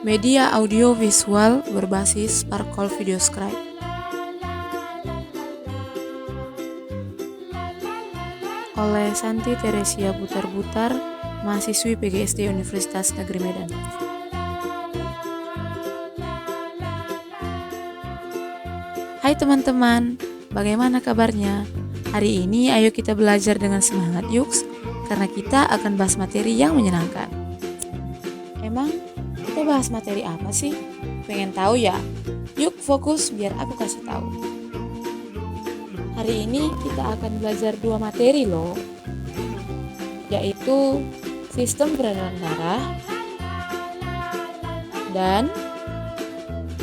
media audio visual berbasis Sparkle Video Scribe. Oleh Santi Teresia Butar-Butar, mahasiswi PGSD Universitas Negeri Medan. Hai teman-teman, bagaimana kabarnya? Hari ini ayo kita belajar dengan semangat yuks, karena kita akan bahas materi yang menyenangkan. Emang kita bahas materi apa sih? Pengen tahu ya? Yuk fokus biar aku kasih tahu. Hari ini kita akan belajar 2 materi loh, yaitu sistem peredaran darah dan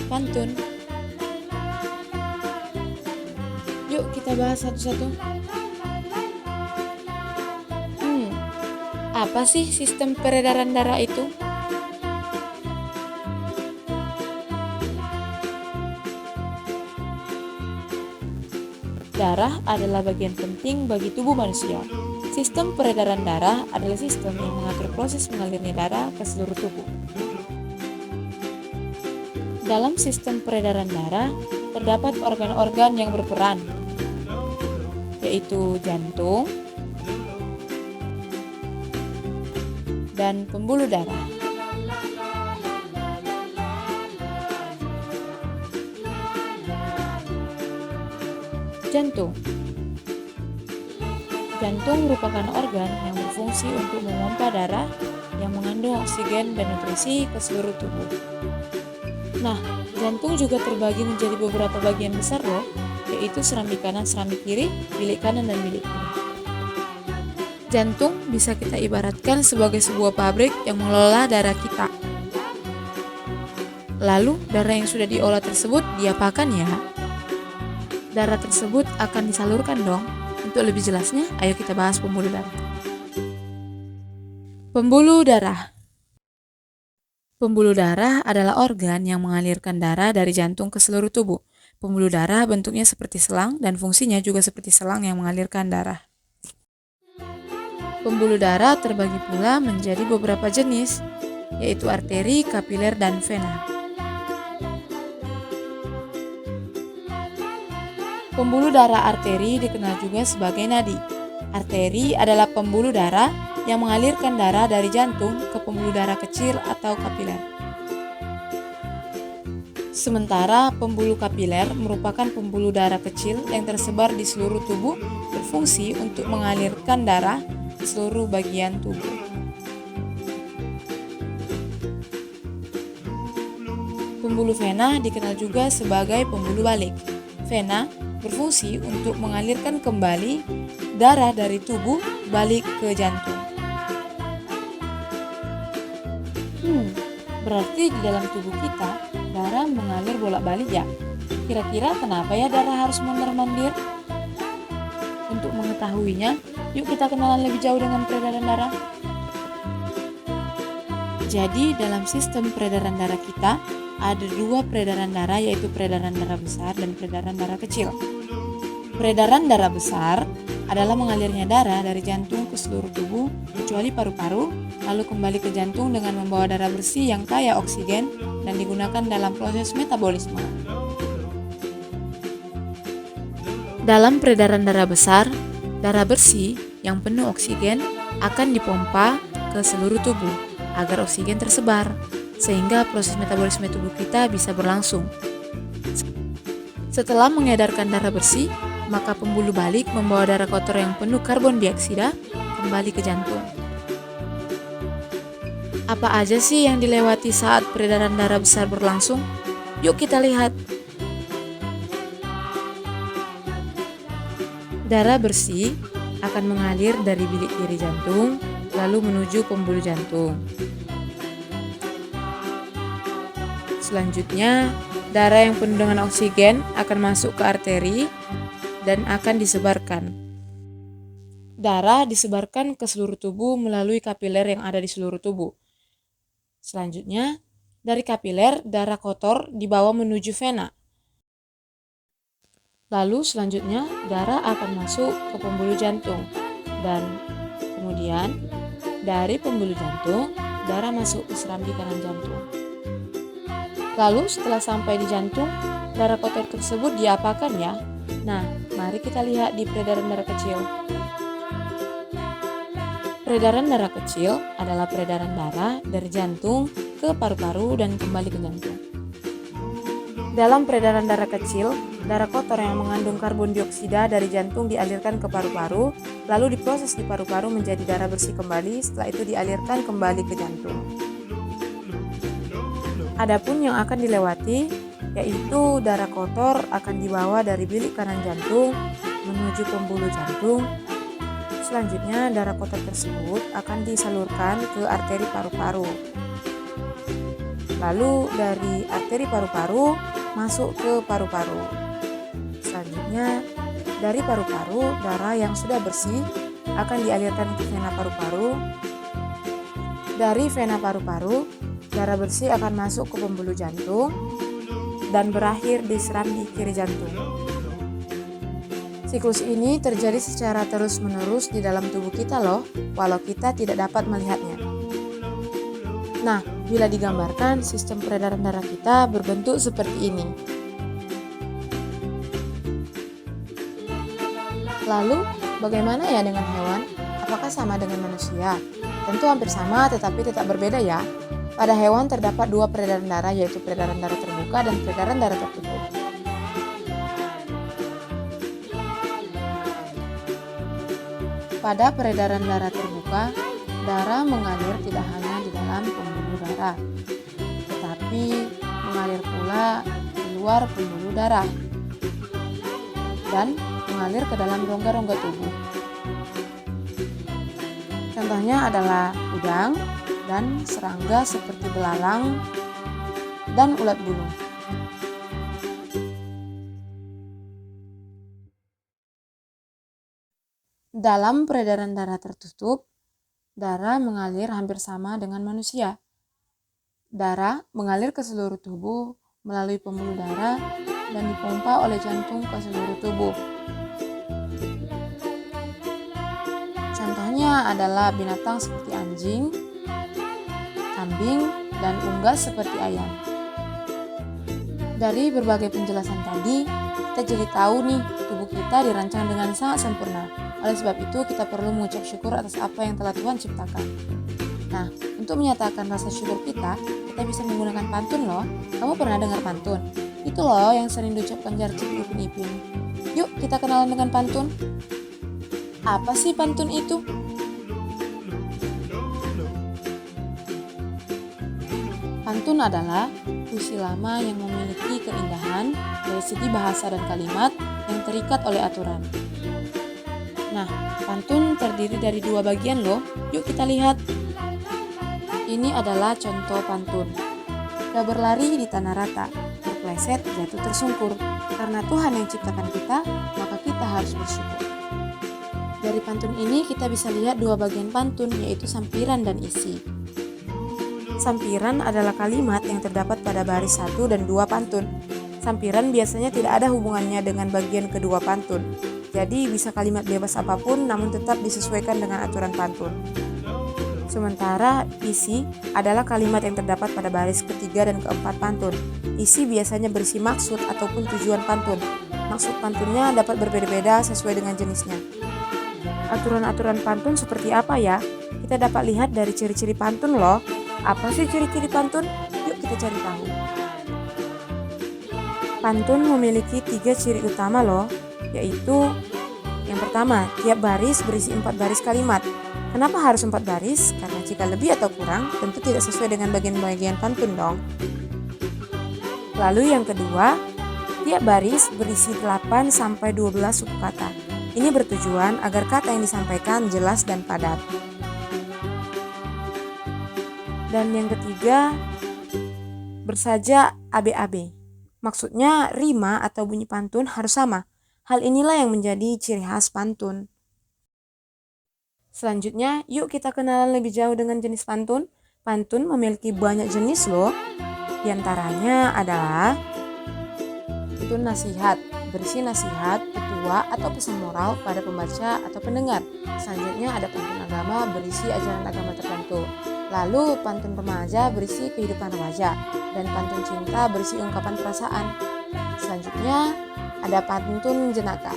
pantun. Yuk kita bahas satu-satu. Apa sih sistem peredaran darah itu? Darah adalah bagian penting bagi tubuh manusia. Sistem peredaran darah adalah sistem yang mengatur proses mengalirnya darah ke seluruh tubuh. Dalam sistem peredaran darah, terdapat organ-organ yang berperan, yaitu jantung dan pembuluh darah. Jantung. Jantung merupakan organ yang berfungsi untuk memompa darah yang mengandung oksigen dan nutrisi ke seluruh tubuh. Nah, jantung juga terbagi menjadi beberapa bagian besar loh, yaitu serambi kanan, serambi kiri, bilik kanan, dan bilik kiri. Jantung bisa kita ibaratkan sebagai sebuah pabrik yang mengelola darah kita. Lalu, darah yang sudah diolah tersebut diapakan ya? Darah tersebut akan disalurkan dong. Untuk lebih jelasnya, ayo kita bahas pembuluh darah. Pembuluh darah. Pembuluh darah adalah organ yang mengalirkan darah dari jantung ke seluruh tubuh. Pembuluh darah bentuknya seperti selang dan fungsinya juga seperti selang yang mengalirkan darah. Pembuluh darah terbagi pula menjadi beberapa jenis, yaitu arteri, kapiler, dan vena. Pembuluh darah arteri dikenal juga sebagai nadi. Arteri adalah pembuluh darah yang mengalirkan darah dari jantung ke pembuluh darah kecil atau kapiler. Sementara pembuluh kapiler merupakan pembuluh darah kecil yang tersebar di seluruh tubuh, berfungsi untuk mengalirkan darah ke seluruh bagian tubuh. Pembuluh vena dikenal juga sebagai pembuluh balik. Vena berfungsi untuk mengalirkan kembali darah dari tubuh balik ke jantung. Berarti di dalam tubuh kita, darah mengalir bolak-balik ya? Kira-kira kenapa ya darah harus mondar-mandir? Untuk mengetahuinya, yuk kita kenalan lebih jauh dengan peredaran darah. Jadi, dalam sistem peredaran darah kita, ada 2 peredaran darah, yaitu peredaran darah besar dan peredaran darah kecil. Peredaran darah besar adalah mengalirnya darah dari jantung ke seluruh tubuh, kecuali paru-paru, lalu kembali ke jantung dengan membawa darah bersih yang kaya oksigen dan digunakan dalam proses metabolisme. Dalam peredaran darah besar, darah bersih yang penuh oksigen akan dipompa ke seluruh tubuh agar oksigen tersebar, sehingga proses metabolisme tubuh kita bisa berlangsung. Setelah mengedarkan darah bersih, maka pembuluh balik membawa darah kotor yang penuh karbon dioksida kembali ke jantung. Apa aja sih yang dilewati saat peredaran darah besar berlangsung? Yuk kita lihat. Darah bersih akan mengalir dari bilik kiri jantung, lalu menuju pembuluh jantung. Selanjutnya, darah yang penuh dengan oksigen akan masuk ke arteri dan akan disebarkan. Darah disebarkan ke seluruh tubuh melalui kapiler yang ada di seluruh tubuh. Selanjutnya, dari kapiler, darah kotor dibawa menuju vena. Lalu selanjutnya, darah akan masuk ke pembuluh jantung. Dan kemudian, dari pembuluh jantung, darah masuk ke serambi kanan jantung. Lalu setelah sampai di jantung, darah kotor tersebut diapakan ya? Nah, mari kita lihat di peredaran darah kecil. Peredaran darah kecil adalah peredaran darah dari jantung ke paru-paru dan kembali ke jantung. Dalam peredaran darah kecil, darah kotor yang mengandung karbon dioksida dari jantung dialirkan ke paru-paru, lalu diproses di paru-paru menjadi darah bersih kembali, setelah itu dialirkan kembali ke jantung. Adapun yang akan dilewati, yaitu darah kotor akan dibawa dari bilik kanan jantung menuju pembuluh jantung. Selanjutnya, darah kotor tersebut akan disalurkan ke arteri paru-paru. Lalu dari arteri paru-paru masuk ke paru-paru. Selanjutnya, dari paru-paru, darah yang sudah bersih akan dialirkan ke vena paru-paru. Dari vena paru-paru, darah bersih akan masuk ke pembuluh jantung dan berakhir di serambi kiri jantung. Siklus ini terjadi secara terus-menerus di dalam tubuh kita loh, walau kita tidak dapat melihatnya. Nah, bila digambarkan, sistem peredaran darah kita berbentuk seperti ini. Lalu, bagaimana ya dengan hewan? Apakah sama dengan manusia? Tentu hampir sama, tetapi tetap berbeda ya. Pada hewan terdapat dua peredaran darah, yaitu peredaran darah terbuka dan peredaran darah tertutup. Pada peredaran darah terbuka, darah mengalir tidak hanya di dalam pembuluh darah, tetapi mengalir pula di luar pembuluh darah dan mengalir ke dalam rongga-rongga tubuh. Contohnya adalah udang dan serangga seperti belalang dan ulat bulu. Dalam peredaran darah tertutup, darah mengalir hampir sama dengan manusia. Darah mengalir ke seluruh tubuh melalui pembuluh darah dan dipompa oleh jantung ke seluruh tubuh. Contohnya adalah binatang seperti anjing, kambing, dan unggas seperti ayam. Dari berbagai penjelasan tadi, kita jadi tahu nih, tubuh kita dirancang dengan sangat sempurna. Oleh sebab itu, kita perlu mengucap syukur atas apa yang telah Tuhan ciptakan. Nah, untuk menyatakan rasa syukur kita bisa menggunakan pantun loh. Kamu pernah dengar pantun? Itu loh yang sering diucapkan Jarcik Ipin Ipin. Yuk, kita kenalan dengan pantun. Apa sih pantun itu? Pantun adalah puisi lama yang memiliki keindahan dari segi bahasa dan kalimat yang terikat oleh aturan. Nah, pantun terdiri dari dua bagian loh. Yuk kita lihat. Ini adalah contoh pantun. Gak berlari di tanah rata, terpleset jatuh tersungkur. Karena Tuhan yang ciptakan kita, maka kita harus bersyukur. Dari pantun ini kita bisa lihat dua bagian pantun, yaitu sampiran dan isi. Sampiran adalah kalimat yang terdapat pada baris 1 dan 2 pantun. Sampiran biasanya tidak ada hubungannya dengan bagian kedua pantun. Jadi bisa kalimat bebas apapun namun tetap disesuaikan dengan aturan pantun. Sementara isi adalah kalimat yang terdapat pada baris ketiga dan keempat pantun. Isi biasanya berisi maksud ataupun tujuan pantun. Maksud pantunnya dapat berbeda-beda sesuai dengan jenisnya. Aturan-aturan pantun seperti apa ya? Kita dapat lihat dari ciri-ciri pantun loh. Apa sih ciri-ciri pantun? Yuk kita cari tahu. Pantun memiliki 3 ciri utama loh, yaitu yang pertama, tiap baris berisi 4 baris kalimat. Kenapa harus 4 baris? Karena jika lebih atau kurang, tentu tidak sesuai dengan bagian-bagian pantun dong. Lalu yang kedua, tiap baris berisi 8-12 suku kata. Ini bertujuan agar kata yang disampaikan jelas dan padat. Dan yang ketiga, bersaja ABAB. Maksudnya rima atau bunyi pantun harus sama. Hal inilah yang menjadi ciri khas pantun. Selanjutnya, yuk kita kenalan lebih jauh dengan jenis pantun. Pantun memiliki banyak jenis loh. Di antaranya adalah pantun nasihat, berisi nasihat, petua, atau pesan moral pada pembaca atau pendengar. Selanjutnya ada pantun agama, berisi ajaran agama tertentu. Lalu pantun remaja berisi kehidupan remaja dan pantun cinta berisi ungkapan perasaan. Selanjutnya ada pantun jenaka.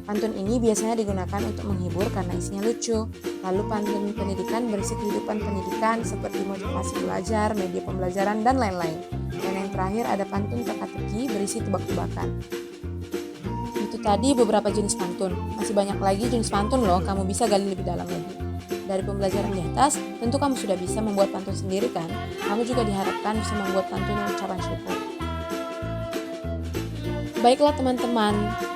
Pantun ini biasanya digunakan untuk menghibur karena isinya lucu. Lalu pantun pendidikan berisi kehidupan pendidikan seperti motivasi belajar, media pembelajaran, dan lain-lain. Dan yang terakhir ada pantun teka-teki berisi tebak-tebakan. Itu tadi beberapa jenis pantun. Masih banyak lagi jenis pantun loh, kamu bisa gali lebih dalam lagi. Dari pembelajaran di atas, tentu kamu sudah bisa membuat pantun sendiri kan? Kamu juga diharapkan bisa membuat pantun ucapan syukur. Baiklah teman-teman,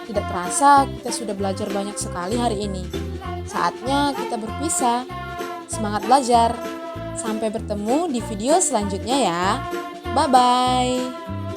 tidak terasa kita sudah belajar banyak sekali hari ini. Saatnya kita berpisah. Semangat belajar. Sampai bertemu di video selanjutnya ya. Bye-bye.